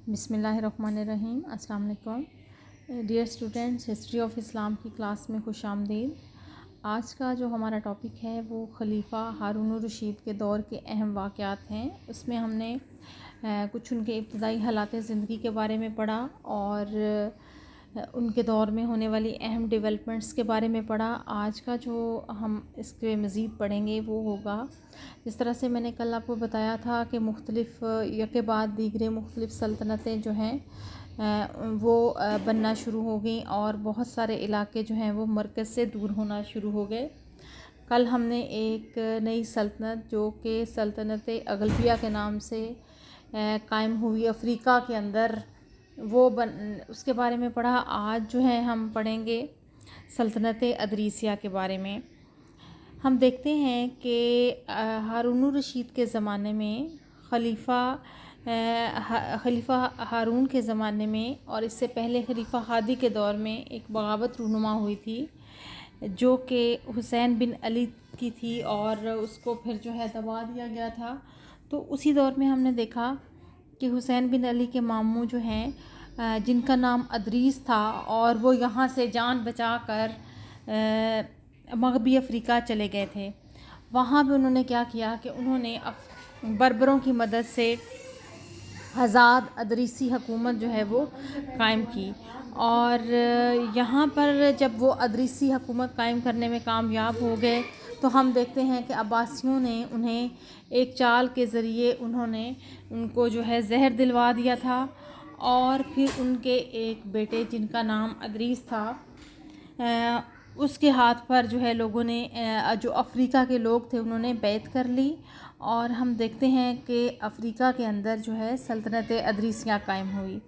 بسم اللہ الرحمن الرحیم۔ السلام علیکم ڈیئر اسٹوڈنٹس، ہسٹری آف اسلام کی کلاس میں خوش آمدید۔ آج کا جو ہمارا ٹاپک ہے وہ خلیفہ ہارون الرشید کے دور کے اہم واقعات ہیں۔ اس میں ہم نے کچھ ان کے ابتدائی حالات زندگی کے بارے میں پڑھا اور ان کے دور میں ہونے والی اہم ڈیولپمنٹس کے بارے میں پڑھا۔ آج کا جو ہم اس کے مزید پڑھیں گے وہ ہوگا، جس طرح سے میں نے کل آپ کو بتایا تھا کہ مختلف یکے بعد دیگرے مختلف سلطنتیں جو ہیں وہ بننا شروع ہو گئیں اور بہت سارے علاقے جو ہیں وہ مرکز سے دور ہونا شروع ہو گئے۔ کل ہم نے ایک نئی سلطنت جو کہ سلطنت اغلبیہ کے نام سے قائم ہوئی افریقہ کے اندر، اس کے بارے میں پڑھا۔ آج جو ہے ہم پڑھیں گے سلطنت ادریسیہ کے بارے میں۔ ہم دیکھتے ہیں کہ ہارون الرشید کے زمانے میں خلیفہ ہارون کے زمانے میں اور اس سے پہلے خلیفہ ہادی کے دور میں ایک بغاوت رونما ہوئی تھی جو کہ حسین بن علی کی تھی اور اس کو پھر جو ہے دبا دیا گیا تھا۔ تو اسی دور میں ہم نے دیکھا کہ حسین بن علی کے ماموں جو ہیں جن کا نام ادریس تھا، اور وہ یہاں سے جان بچا کر مغربی افریقہ چلے گئے تھے۔ وہاں بھی انہوں نے کیا کیا کہ انہوں نے بربروں کی مدد سے آزاد ادریسی حکومت جو ہے وہ قائم کی، اور یہاں پر جب وہ ادریسی حکومت قائم کرنے میں کامیاب ہو گئے تو ہم دیکھتے ہیں کہ عباسیوں نے انہیں ایک چال کے ذریعے ان کو جو ہے زہر دلوا دیا تھا، اور پھر ان کے ایک بیٹے جن کا نام ادریس تھا اس کے ہاتھ پر جو ہے لوگوں نے جو افریقہ کے لوگ تھے انہوں نے بیعت کر لی، اور ہم دیکھتے ہیں کہ افریقہ کے اندر جو ہے سلطنت ادریسیہ قائم ہوئی۔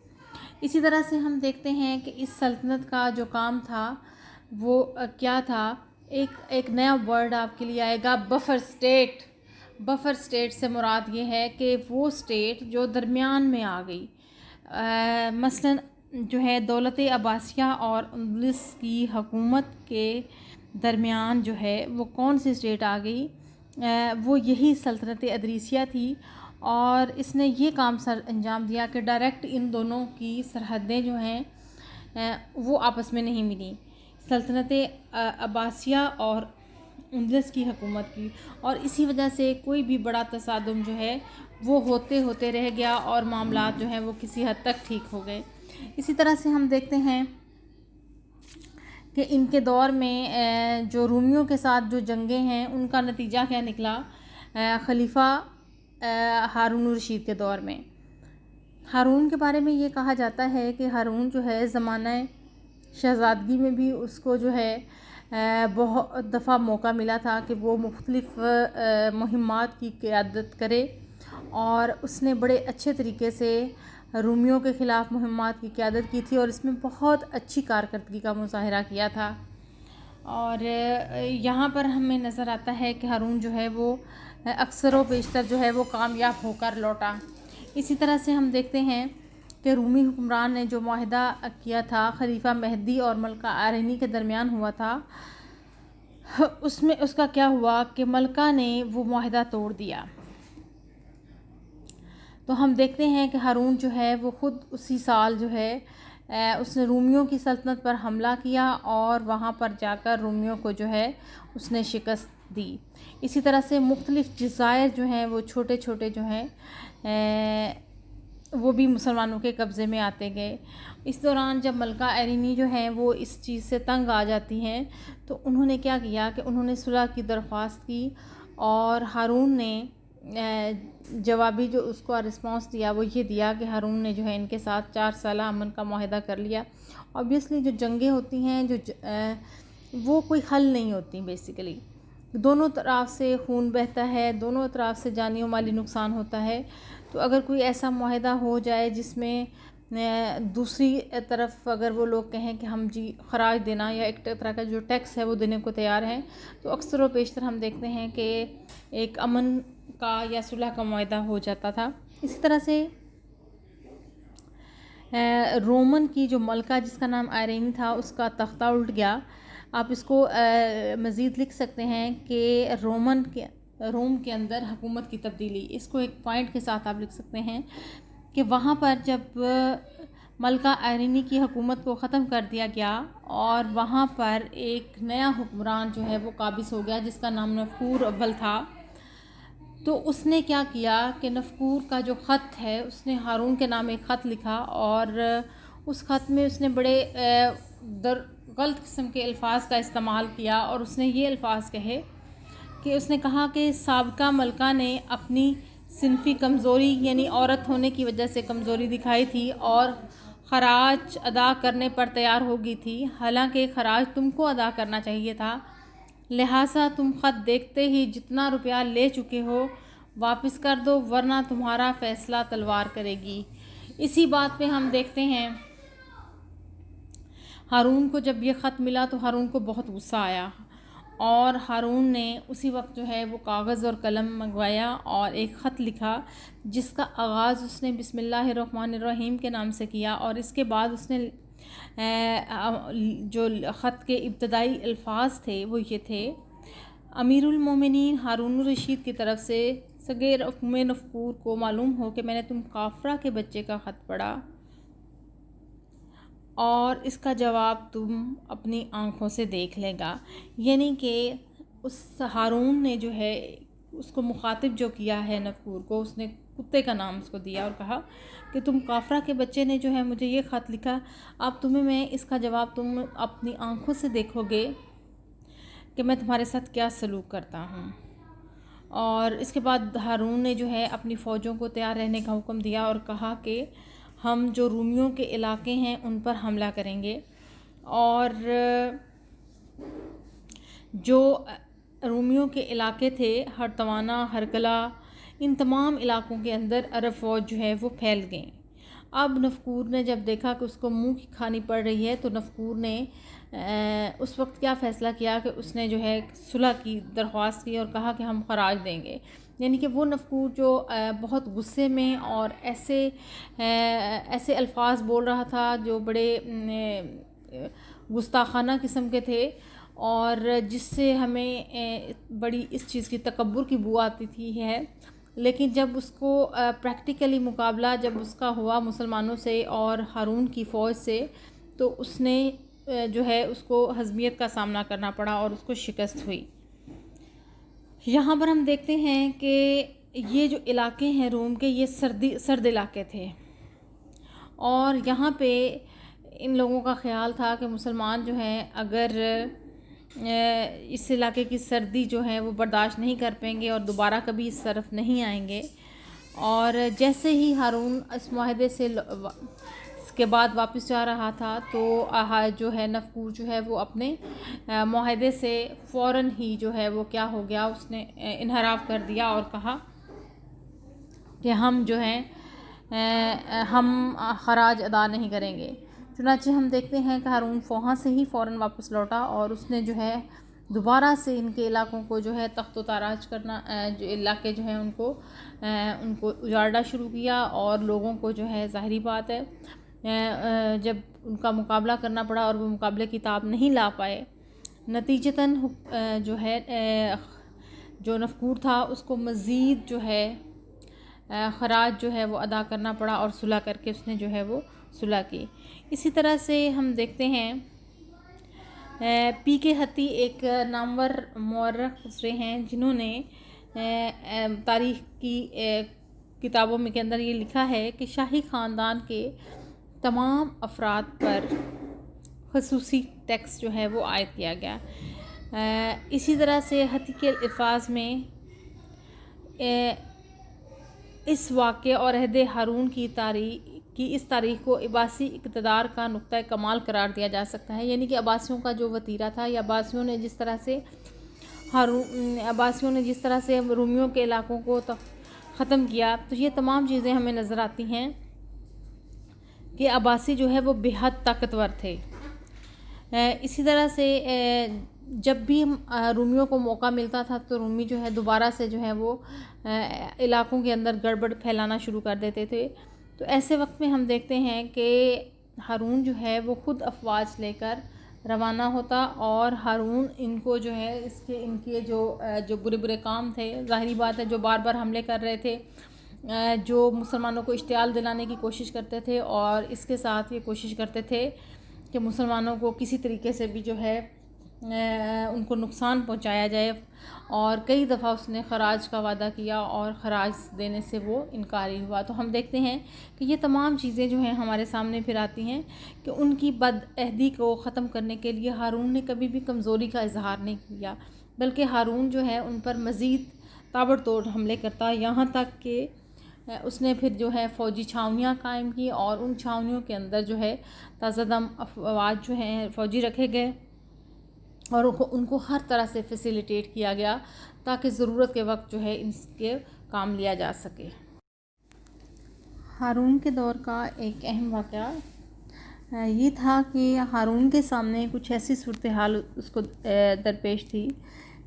اسی طرح سے ہم دیکھتے ہیں کہ اس سلطنت کا جو کام تھا وہ کیا تھا۔ ایک نیا ورڈ آپ کے لیے آئے گا، بفر سٹیٹ۔ بفر سٹیٹ سے مراد یہ ہے کہ وہ سٹیٹ جو درمیان میں آ گئی۔ مثلاً جو ہے دولت عباسیہ اور اندلس کی حکومت کے درمیان جو ہے وہ کون سی سٹیٹ آ گئی، وہ یہی سلطنت ادریسیہ تھی، اور اس نے یہ کام انجام دیا کہ ڈائریکٹ ان دونوں کی سرحدیں جو ہیں وہ آپس میں نہیں ملیں، سلطنت عباسیہ اور اندلس کی حکومت کی، اور اسی وجہ سے کوئی بھی بڑا تصادم جو ہے وہ ہوتے رہ گیا اور معاملات جو ہیں وہ کسی حد تک ٹھیک ہو گئے۔ اسی طرح سے ہم دیکھتے ہیں کہ ان کے دور میں جو رومیوں کے ساتھ جو جنگیں ہیں ان کا نتیجہ کیا نکلا۔ خلیفہ ہارون الرشید کے دور میں ہارون کے بارے میں یہ کہا جاتا ہے کہ ہارون جو ہے زمانہ شہزادگی میں بھی اس کو جو ہے بہت دفعہ موقع ملا تھا کہ وہ مختلف مہمات کی قیادت کرے، اور اس نے بڑے اچھے طریقے سے رومیوں کے خلاف مہمات کی قیادت کی تھی اور اس میں بہت اچھی کارکردگی کا مظاہرہ کیا تھا۔ اور یہاں پر ہمیں نظر آتا ہے کہ ہارون جو ہے وہ اکثر و بیشتر جو ہے وہ کامیاب ہو کر لوٹا۔ اسی طرح سے ہم دیکھتے ہیں کہ رومی حکمران نے جو معاہدہ کیا تھا خلیفہ مہدی اور ملکہ آرینی کے درمیان ہوا تھا، اس کا کیا ہوا کہ ملکہ نے وہ معاہدہ توڑ دیا۔ تو ہم دیکھتے ہیں کہ ہارون جو ہے وہ خود اسی سال جو ہے اس نے رومیوں کی سلطنت پر حملہ کیا اور وہاں پر جا کر رومیوں کو جو ہے اس نے شکست دی۔ اسی طرح سے مختلف جزائر جو ہیں وہ چھوٹے چھوٹے جو ہیں وہ بھی مسلمانوں کے قبضے میں آتے گئے۔ اس دوران جب ملکہ آرینی جو ہیں وہ اس چیز سے تنگ آ جاتی ہیں تو انہوں نے کیا کیا کہ انہوں نے صلح کی درخواست کی، اور ہارون نے جوابی جو اس کو رسپانس دیا وہ یہ دیا کہ ہارون نے جو ہے ان کے ساتھ 4 سالہ امن کا معاہدہ کر لیا۔ اوبیسلی جو جنگیں ہوتی ہیں وہ کوئی حل نہیں ہوتی، بیسیکلی دونوں طرف سے خون بہتا ہے، دونوں طرف سے جانی و مالی نقصان ہوتا ہے۔ تو اگر کوئی ایسا معاہدہ ہو جائے جس میں دوسری طرف اگر وہ لوگ کہیں کہ ہم جی خراج دینا یا ایک طرح کا جو ٹیکس ہے وہ دینے کو تیار ہیں، تو اکثر و بیشتر ہم دیکھتے ہیں کہ ایک امن کا یا صلح کا معاہدہ ہو جاتا تھا۔ اسی طرح سے رومن کی جو ملکہ جس کا نام آرینی تھا اس کا تختہ الٹ گیا۔ آپ اس کو مزید لکھ سکتے ہیں کہ روم کے اندر حکومت کی تبدیلی، اس کو ایک پوائنٹ کے ساتھ آپ لکھ سکتے ہیں کہ وہاں پر جب ملکہ آئرینی کی حکومت کو ختم کر دیا گیا اور وہاں پر ایک نیا حکمران جو ہے وہ قابض ہو گیا جس کا نام نفکور اول تھا، تو اس نے کیا کیا کہ نفکور کا جو خط ہے اس نے ہارون کے نام ایک خط لکھا، اور اس خط میں اس نے بڑے غلط قسم کے الفاظ کا استعمال کیا، اور اس نے یہ الفاظ کہے کہ اس نے کہا کہ سابقہ ملکہ نے اپنی صنفی کمزوری یعنی عورت ہونے کی وجہ سے کمزوری دکھائی تھی اور خراج ادا کرنے پر تیار ہو گئی تھی، حالانکہ خراج تم کو ادا کرنا چاہیے تھا، لہٰذا تم خط دیکھتے ہی جتنا روپیہ لے چکے ہو واپس کر دو، ورنہ تمہارا فیصلہ تلوار کرے گی۔ اسی بات پہ ہم دیکھتے ہیں ہارون کو جب یہ خط ملا تو ہارون کو بہت غصہ آیا، اور ہارون نے اسی وقت جو ہے وہ کاغذ اور قلم منگوایا اور ایک خط لکھا جس کا آغاز اس نے بسم اللہ الرحمن الرحیم کے نام سے کیا، اور اس کے بعد اس نے جو خط کے ابتدائی الفاظ تھے وہ یہ تھے: امیر المومنین ہارون الرشید کی طرف سے صغیر ام نفکور کو معلوم ہو کہ میں نے تم کافرہ کے بچے کا خط پڑھا اور اس کا جواب تم اپنی آنکھوں سے دیکھ لے گا۔ یعنی کہ اس ہارون نے جو ہے اس کو مخاطب جو کیا ہے نفکور کو، اس نے کتے کا نام اس کو دیا اور کہا کہ تم کافرہ کے بچے نے جو ہے مجھے یہ خط لکھا، اب تمہیں میں اس کا جواب تم اپنی آنکھوں سے دیکھو گے کہ میں تمہارے ساتھ کیا سلوک کرتا ہوں۔ اور اس کے بعد ہارون نے جو ہے اپنی فوجوں کو تیار رہنے کا حکم دیا اور کہا کہ ہم جو رومیوں کے علاقے ہیں ان پر حملہ کریں گے، اور جو رومیوں کے علاقے تھے ہرتوانہ، ہرکلا، ان تمام علاقوں کے اندر عرب فوج جو ہے وہ پھیل گئیں۔ اب نفکور نے جب دیکھا کہ اس کو منہ کی کھانی پڑ رہی ہے تو نفکور نے اس وقت کیا فیصلہ کیا کہ اس نے جو ہے صلح کی درخواست کی اور کہا کہ ہم خراج دیں گے۔ یعنی کہ وہ نفکور جو بہت غصے میں اور ایسے الفاظ بول رہا تھا جو بڑے گستاخانہ قسم کے تھے، اور جس سے ہمیں بڑی اس چیز کی تکبر کی بو آتی تھی ہے، لیکن جب اس کو پریکٹیکلی مقابلہ جب اس کا ہوا مسلمانوں سے اور ہارون کی فوج سے، تو اس نے جو ہے اس کو ہزیمت کا سامنا کرنا پڑا اور اس کو شکست ہوئی۔ یہاں پر ہم دیکھتے ہیں کہ یہ جو علاقے ہیں روم کے، یہ سرد علاقے تھے، اور یہاں پہ ان لوگوں کا خیال تھا کہ مسلمان جو ہیں اگر اس علاقے کی سردی جو ہے وہ برداشت نہیں کر پائیں گے اور دوبارہ کبھی اس طرف نہیں آئیں گے، اور جیسے ہی ہارون اس معاہدے سے اس کے بعد واپس جا رہا تھا تو جو ہے نفکور جو ہے وہ اپنے معاہدے سے فوراً ہی جو ہے وہ کیا ہو گیا، اس نے انحراف کر دیا اور کہا کہ ہم جو ہیں ہم خراج ادا نہیں کریں گے۔ چنانچہ ہم دیکھتے ہیں کہ ہارون وہاں سے ہی فوراً واپس لوٹا اور اس نے جو ہے دوبارہ سے ان کے علاقوں کو جو ہے تخت و تاراج کرنا، جو علاقے جو ہیں ان کو اجاڑنا شروع کیا، اور لوگوں کو جو ہے ظاہری بات ہے جب ان کا مقابلہ کرنا پڑا اور وہ مقابلے کی تاب نہیں لا پائے، نتیجتاً جو ہے جو نفکور تھا اس کو مزید جو ہے خراج جو ہے وہ ادا کرنا پڑا، اور صلح کر کے اس نے جو ہے وہ صلح کی۔ اسی طرح سے ہم دیکھتے ہیں پی کے ہتی ایک نامور مورخ گزرے ہیں جنہوں نے تاریخ کی کتابوں میں کے اندر یہ لکھا ہے کہ شاہی خاندان کے تمام افراد پر خصوصی ٹیکس جو ہے وہ عائد کیا گیا۔ اسی طرح سے ہتی کے الفاظ میں اس واقعے اور عہد ہارون کی اس تاریخ کو عباسی اقتدار کا نقطہ کمال قرار دیا جا سکتا ہے، یعنی کہ عباسیوں کا جو وتیرہ تھا، یا عباسیوں نے جس طرح سے رومیوں کے علاقوں کو ختم کیا، تو یہ تمام چیزیں ہمیں نظر آتی ہیں کہ عباسی جو ہے وہ بے حد طاقتور تھے۔ اسی طرح سے جب بھی رومیوں کو موقع ملتا تھا تو رومی جو ہے دوبارہ سے جو ہے وہ علاقوں کے اندر گڑبڑ پھیلانا شروع کر دیتے تھے۔ تو ایسے وقت میں ہم دیکھتے ہیں کہ ہارون جو ہے وہ خود افواج لے کر روانہ ہوتا، اور ہارون ان کو جو ہے ان کے جو برے برے کام تھے، ظاہری بات ہے جو بار بار حملے کر رہے تھے، جو مسلمانوں کو اشتعال دلانے کی کوشش کرتے تھے، اور اس کے ساتھ یہ کوشش کرتے تھے کہ مسلمانوں کو کسی طریقے سے بھی جو ہے ان کو نقصان پہنچایا جائے، اور کئی دفعہ اس نے خراج کا وعدہ کیا اور خراج دینے سے وہ انکاری ہوا۔ تو ہم دیکھتے ہیں کہ یہ تمام چیزیں جو ہیں ہمارے سامنے پھر آتی ہیں کہ ان کی بدعہدی کو ختم کرنے کے لیے ہارون نے کبھی بھی کمزوری کا اظہار نہیں کیا، بلکہ ہارون جو ہے ان پر مزید تابڑ توڑ حملے کرتا، یہاں تک کہ اس نے پھر جو ہے فوجی چھاؤنیاں قائم کی، اور ان چھاؤنیوں کے اندر جو ہے تازہ دم افواج جو ہیں فوجی رکھے گئے، اور ان کو ہر طرح سے فیسیلیٹیٹ کیا گیا تاکہ ضرورت کے وقت جو ہے ان کے کام لیا جا سکے۔ ہارون کے دور کا ایک اہم واقعہ یہ تھا کہ ہارون کے سامنے کچھ ایسی صورتحال اس کو درپیش تھی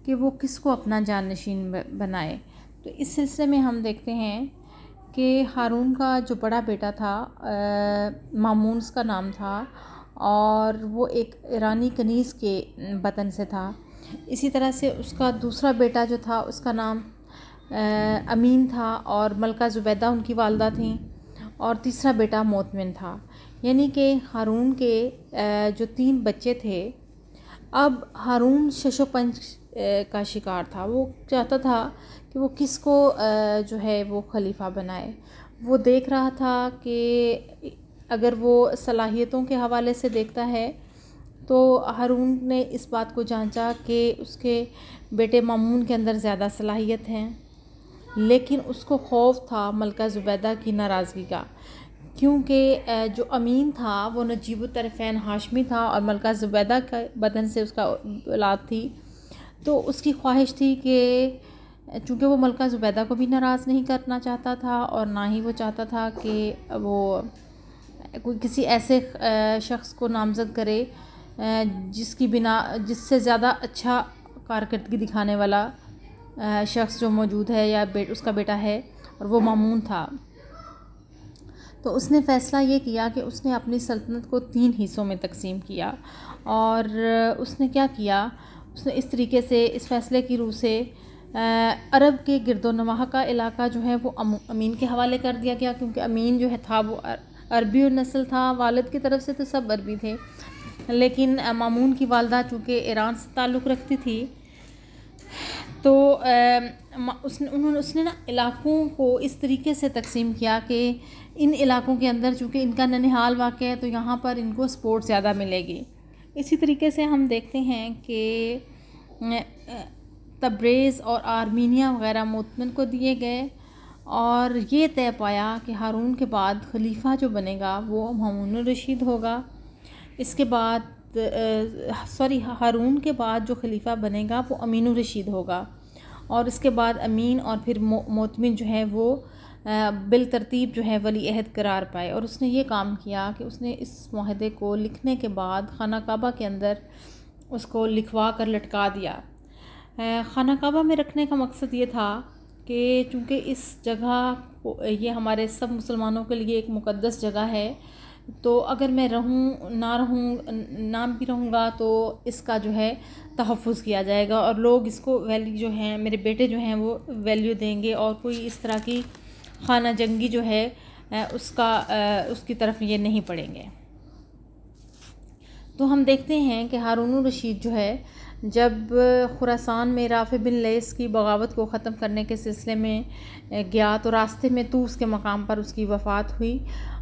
کہ وہ کس کو اپنا جانشین بنائے۔ تو اس سلسلے میں ہم دیکھتے ہیں کہ ہارون کا جو بڑا بیٹا تھا مامون اس کا نام تھا، اور وہ ایک ایرانی کنیز کے وطن سے تھا۔ اسی طرح سے اس کا دوسرا بیٹا جو تھا اس کا نام امین تھا، اور ملکہ زبیدہ ان کی والدہ تھیں، اور تیسرا بیٹا موتمن تھا۔ یعنی کہ ہارون کے جو 3 بچے تھے، اب ہارون شش و پنج کا شکار تھا۔ وہ چاہتا تھا کہ وہ کس کو جو ہے وہ خلیفہ بنائے۔ وہ دیکھ رہا تھا کہ اگر وہ صلاحیتوں کے حوالے سے دیکھتا ہے تو ہارون نے اس بات کو جانچا کہ اس کے بیٹے مامون کے اندر زیادہ صلاحیت ہیں، لیکن اس کو خوف تھا ملکہ زبیدہ کی ناراضگی کا، کیونکہ جو امین تھا وہ نجیب الطرفین ہاشمی تھا، اور ملکہ زبیدہ کا بدن سے اس کا اولاد تھی۔ تو اس کی خواہش تھی کہ چونکہ وہ ملکہ زبیدہ کو بھی ناراض نہیں کرنا چاہتا تھا، اور نہ ہی وہ چاہتا تھا کہ وہ کوئی کسی ایسے شخص کو نامزد کرے جس سے زیادہ اچھا کارکردگی دکھانے والا شخص جو موجود ہے یا اس کا بیٹا ہے، اور وہ مامون تھا۔ تو اس نے فیصلہ یہ کیا کہ اس نے اپنی سلطنت کو 3 حصوں میں تقسیم کیا، اور اس نے کیا کیا، اس نے اس طریقے سے اس فیصلے کی روح سے عرب کے گرد و نواح کا علاقہ جو ہے وہ امین کے حوالے کر دیا گیا، کیونکہ امین جو ہے تھا وہ عربی نسل تھا، والد کی طرف سے تو سب عربی تھے، لیکن مامون کی والدہ چونکہ ایران سے تعلق رکھتی تھی، تو اس نے نا علاقوں کو اس طریقے سے تقسیم کیا کہ ان علاقوں کے اندر چونکہ ان کا ننہال واقع ہے تو یہاں پر ان کو سپورٹ زیادہ ملے گی۔ اسی طریقے سے ہم دیکھتے ہیں کہ تبریز اور آرمینیا وغیرہ موتمن کو دیے گئے، اور یہ طے پایا کہ ہارون کے بعد خلیفہ جو بنے گا وہ مامون الرشید ہوگا۔ اس کے بعد ہارون کے بعد جو خلیفہ بنے گا وہ امین الرشید ہوگا، اور اس کے بعد امین اور پھر موتمن جو ہے وہ بالترتیب جو ہے ولی عہد قرار پائے۔ اور اس نے یہ کام کیا کہ اس نے اس معاہدے کو لکھنے کے بعد خانہ کعبہ کے اندر اس کو لکھوا کر لٹکا دیا۔ خانہ کعبہ میں رکھنے کا مقصد یہ تھا کہ چونکہ اس جگہ یہ ہمارے سب مسلمانوں کے لیے ایک مقدس جگہ ہے، تو اگر میں نہ بھی رہوں گا تو اس کا جو ہے تحفظ کیا جائے گا، اور لوگ اس کو ویلیو جو ہیں میرے بیٹے جو ہیں وہ ویلیو دیں گے، اور کوئی اس طرح کی خانہ جنگی جو ہے اس کی طرف یہ نہیں پڑیں گے۔ تو ہم دیکھتے ہیں کہ ہارون الرشید جو ہے جب خراسان میں رافع بن لیث کی بغاوت کو ختم کرنے کے سلسلے میں گیا تو راستے میں طوس کے مقام پر اس کی وفات ہوئی،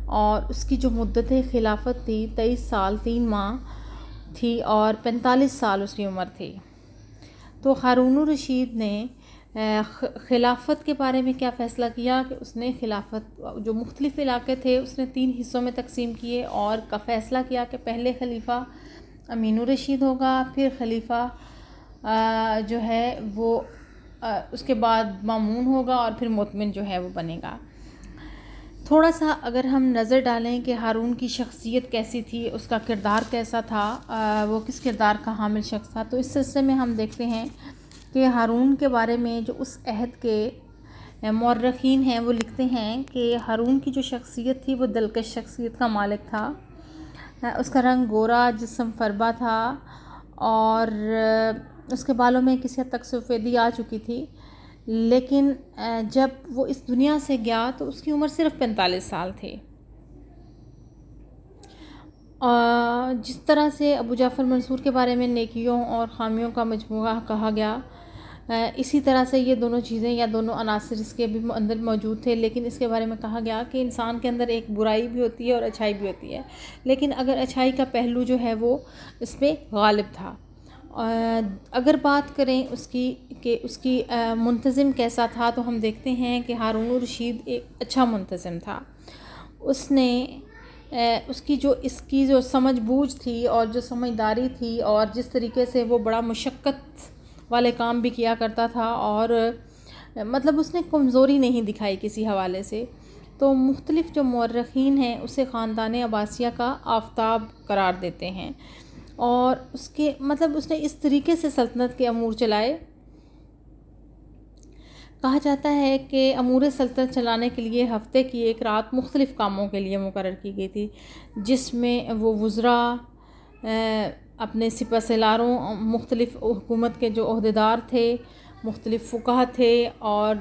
اور اس کی جو مدت خلافت تھی 23 سال 3 ماہ تھی، اور 45 سال اس کی عمر تھی۔ تو ہارون الرشید نے خلافت کے بارے میں کیا فیصلہ کیا کہ اس نے خلافت جو مختلف علاقے تھے اس نے 3 حصوں میں تقسیم کیے، اور کا فیصلہ کیا کہ پہلے خلیفہ امین الرشید ہوگا، پھر خلیفہ جو ہے وہ اس کے بعد مامون ہوگا، اور پھر موتمن جو ہے وہ بنے گا۔ تھوڑا سا اگر ہم نظر ڈالیں کہ ہارون کی شخصیت کیسی تھی، اس کا کردار کیسا تھا، وہ کس کردار کا حامل شخص تھا، تو اس سلسلے میں ہم دیکھتے ہیں کہ ہارون کے بارے میں جو اس عہد کے مورخین ہیں وہ لکھتے ہیں کہ ہارون کی جو شخصیت تھی وہ دلکش شخصیت کا مالک تھا۔ اس کا رنگ گورا، جسم فربا تھا، اور اس کے بالوں میں کسی حد تک سفیدی آ چکی تھی، لیکن جب وہ اس دنیا سے گیا تو اس کی عمر صرف 45 سال تھی۔ جس طرح سے ابو جعفر منصور کے بارے میں نیکیوں اور خامیوں کا مجموعہ کہا گیا، اسی طرح سے یہ دونوں چیزیں یا دونوں عناصر اس کے بھی اندر موجود تھے، لیکن اس کے بارے میں کہا گیا کہ انسان کے اندر ایک برائی بھی ہوتی ہے اور اچھائی بھی ہوتی ہے، لیکن اگر اچھائی کا پہلو جو ہے وہ اس پہ غالب تھا۔ اگر بات کریں اس کی کہ اس کی منتظم کیسا تھا، تو ہم دیکھتے ہیں کہ ہارون الرشید ایک اچھا منتظم تھا۔ اس نے اس کی جو سمجھ بوجھ تھی اور جو سمجھداری تھی اور جس طریقے سے وہ بڑا مشقت والے کام بھی کیا کرتا تھا، اور مطلب اس نے کمزوری نہیں دکھائی کسی حوالے سے، تو مختلف جو مورخین ہیں اسے خاندان عباسیہ کا آفتاب قرار دیتے ہیں، اور اس کے مطلب اس نے اس طریقے سے سلطنت کے امور چلائے۔ کہا جاتا ہے کہ امور سلطنت چلانے کے لیے ہفتے کی ایک رات مختلف کاموں کے لیے مقرر کی گئی تھی، جس میں وہ وزراء، اپنے سپہ سالاروں، مختلف حکومت کے جو عہدیدار تھے، مختلف فقہ تھے، اور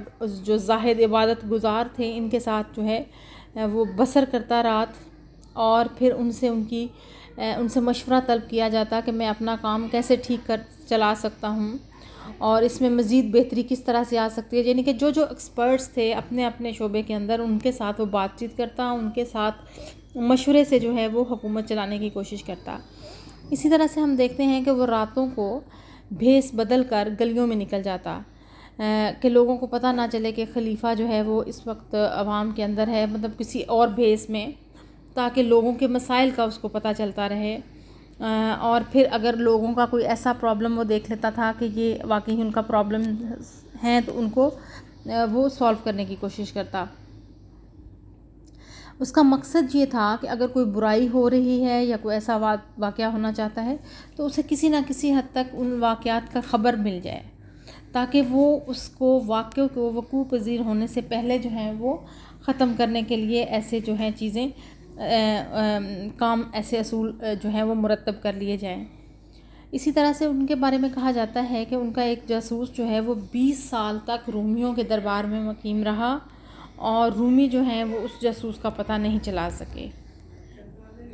جو زاہد عبادت گزار تھے، ان کے ساتھ جو ہے وہ بسر کرتا رات، اور پھر ان سے مشورہ طلب کیا جاتا کہ میں اپنا کام کیسے ٹھیک چلا سکتا ہوں، اور اس میں مزید بہتری کس طرح سے آ سکتی ہے، یعنی کہ جو ایکسپرٹس تھے اپنے اپنے شعبے کے اندر، ان کے ساتھ وہ بات چیت کرتا، ان کے ساتھ مشورے سے جو ہے وہ حکومت چلانے کی کوشش کرتا۔ اسی طرح سے ہم دیکھتے ہیں کہ وہ راتوں کو بھیس بدل کر گلیوں میں نکل جاتا، کہ لوگوں کو پتہ نہ چلے کہ خلیفہ جو ہے وہ اس وقت عوام کے اندر ہے، مطلب کسی اور بھیس میں، تاکہ لوگوں کے مسائل کا اس کو پتہ چلتا رہے، اور پھر اگر لوگوں کا کوئی ایسا پرابلم وہ دیکھ لیتا تھا کہ یہ واقعی ان کا پرابلم ہیں، تو ان کو وہ سولو کرنے کی کوشش کرتا۔ اس کا مقصد یہ تھا کہ اگر کوئی برائی ہو رہی ہے یا کوئی ایسا واقعہ ہونا چاہتا ہے، تو اسے کسی نہ کسی حد تک ان واقعات کا خبر مل جائے، تاکہ وہ اس کو واقعوں کو وقوع پذیر ہونے سے پہلے جو ہیں وہ ختم کرنے کے لیے ایسے جو ہیں چیزیں کام، ایسے اصول جو ہیں وہ مرتب کر لیے جائیں۔ اسی طرح سے ان کے بارے میں کہا جاتا ہے کہ ان کا ایک جاسوس جو ہے وہ 20 سال تک رومیوں کے دربار میں مقیم رہا، اور رومی جو ہیں وہ اس جاسوس کا پتہ نہیں چلا سکے۔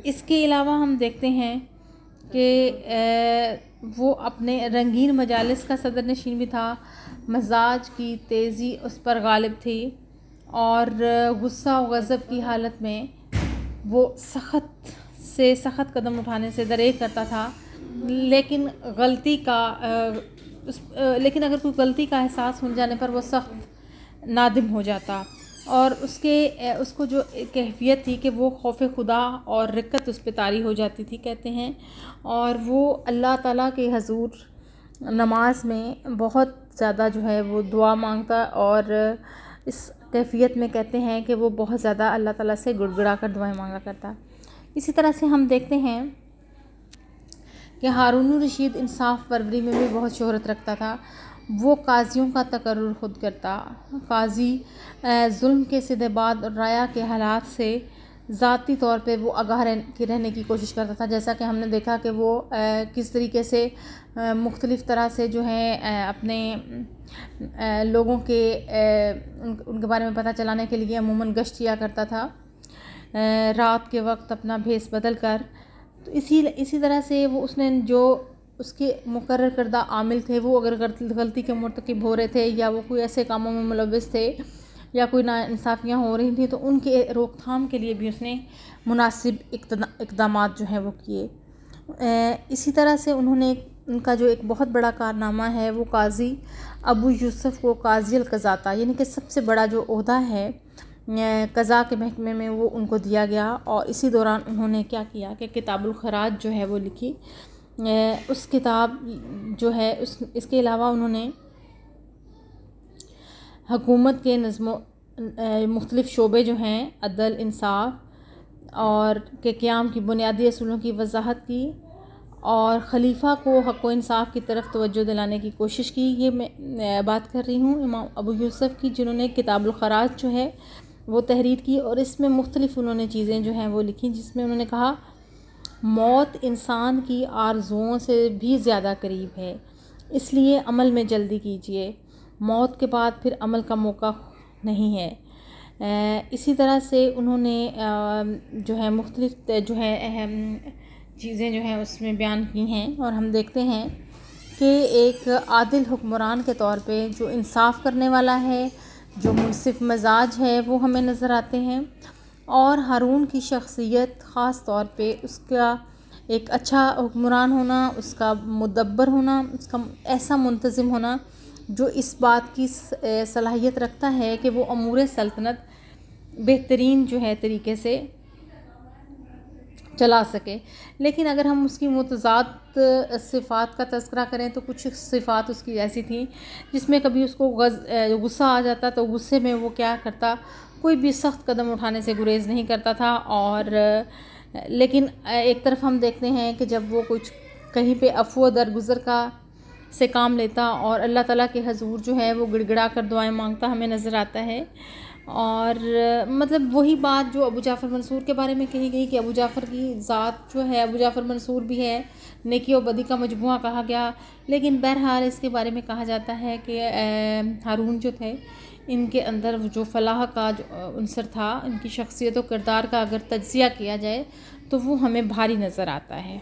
اس کے علاوہ ہم دیکھتے ہیں کہ وہ اپنے رنگین مجالس کا صدر نشین بھی تھا، مزاج کی تیزی اس پر غالب تھی، اور غصہ و غضب کی حالت میں وہ سخت سے سخت قدم اٹھانے سے دریں کرتا تھا، لیکن اگر کوئی غلطی کا احساس ہو جانے پر وہ سخت نادم ہو جاتا، اور اس کو جو کیفیت تھی کہ وہ خوف خدا اور رقت اس پہ طاری ہو جاتی تھی کہتے ہیں، اور وہ اللہ تعالیٰ کے حضور نماز میں بہت زیادہ جو ہے وہ دعا مانگتا، اور اس کیفیت میں کہتے ہیں کہ وہ بہت زیادہ اللہ تعالیٰ سے گڑ گڑا کر دعائیں مانگا کرتا۔ اسی طرح سے ہم دیکھتے ہیں کہ ہارون الرشید انصاف پروری میں بھی بہت شہرت رکھتا تھا۔ وہ قاضیوں کا تقرر خود کرتا، قاضی ظلم کے سدھے بعد رایا کے حالات سے ذاتی طور پہ وہ آگاہ رہنے کی کوشش کرتا تھا، جیسا کہ ہم نے دیکھا کہ وہ کس طریقے سے مختلف طرح سے جو ہے اپنے لوگوں کے ان کے بارے میں پتہ چلانے کے لیے عموماً گشت کیا کرتا تھا رات کے وقت اپنا بھیس بدل کر۔ تو اسی طرح سے اس نے جو اس کے مقرر کردہ عامل تھے، وہ اگر غلطی کے مرتکب ہو رہے تھے یا وہ کوئی ایسے کاموں میں ملوث تھے یا کوئی ناانصافیاں ہو رہی تھیں، تو ان کے روک تھام کے لیے بھی اس نے مناسب اقدامات جو ہیں وہ کیے۔ اسی طرح سے انہوں نے ان کا جو ایک بہت بڑا کارنامہ ہے، وہ قاضی ابو یوسف کو قاضی القضاۃ، یعنی کہ سب سے بڑا جو عہدہ ہے قضاء کے محکمے میں، وہ ان کو دیا گیا، اور اسی دوران انہوں نے کیا کیا کہ کتاب الخراج جو ہے وہ لکھی۔ اس کتاب جو ہے اس کے علاوہ انہوں نے حکومت کے مختلف شعبے جو ہیں، عدل، انصاف اور کے قیام کی بنیادی اصولوں کی وضاحت کی، اور خلیفہ کو حق و انصاف کی طرف توجہ دلانے کی کوشش کی۔ یہ میں بات کر رہی ہوں امام ابو یوسف کی، جنہوں نے کتاب الخراج جو ہے وہ تحریر کی، اور اس میں مختلف انہوں نے چیزیں جو ہیں وہ لکھی، جس میں انہوں نے کہا موت انسان کی آرزوؤں سے بھی زیادہ قریب ہے، اس لیے عمل میں جلدی کیجیے۔ موت کے بعد پھر عمل کا موقع نہیں ہے۔ اسی طرح سے انہوں نے جو ہے مختلف جو ہے اہم چیزیں جو ہیں اس میں بیان کی ہیں، اور ہم دیکھتے ہیں کہ ایک عادل حکمران کے طور پہ جو انصاف کرنے والا ہے، جو منصف مزاج ہے، وہ ہمیں نظر آتے ہیں۔ اور ہارون کی شخصیت خاص طور پہ اس کا ایک اچھا حکمران ہونا، اس کا مدبر ہونا، اس کا ایسا منتظم ہونا جو اس بات کی صلاحیت رکھتا ہے کہ وہ امور سلطنت بہترین جو ہے طریقے سے چلا سکے۔ لیکن اگر ہم اس کی متضاد صفات کا تذکرہ کریں تو کچھ صفات اس کی ایسی تھیں جس میں کبھی اس کو غصہ آ جاتا تو غصے میں وہ کیا کرتا، کوئی بھی سخت قدم اٹھانے سے گریز نہیں کرتا تھا۔ اور لیکن ایک طرف ہم دیکھتے ہیں کہ جب وہ کچھ کہیں پہ عفو درگزر کا سے کام لیتا اور اللہ تعالیٰ کے حضور جو ہے وہ گڑ گڑا کر دعائیں مانگتا ہمیں نظر آتا ہے۔ اور مطلب وہی بات جو ابو جعفر منصور کے بارے میں کہی گئی کہ ابو جعفر کی ذات جو ہے، ابو جعفر منصور بھی ہے، نیکی و بدی کا مجموعہ کہا گیا، لیکن بہرحال اس کے بارے میں کہا جاتا ہے کہ ہارون جو تھے ان کے اندر جو فلاح کا جو عنصر تھا، ان کی شخصیت و کردار کا اگر تجزیہ کیا جائے تو وہ ہمیں بھاری نظر آتا ہے۔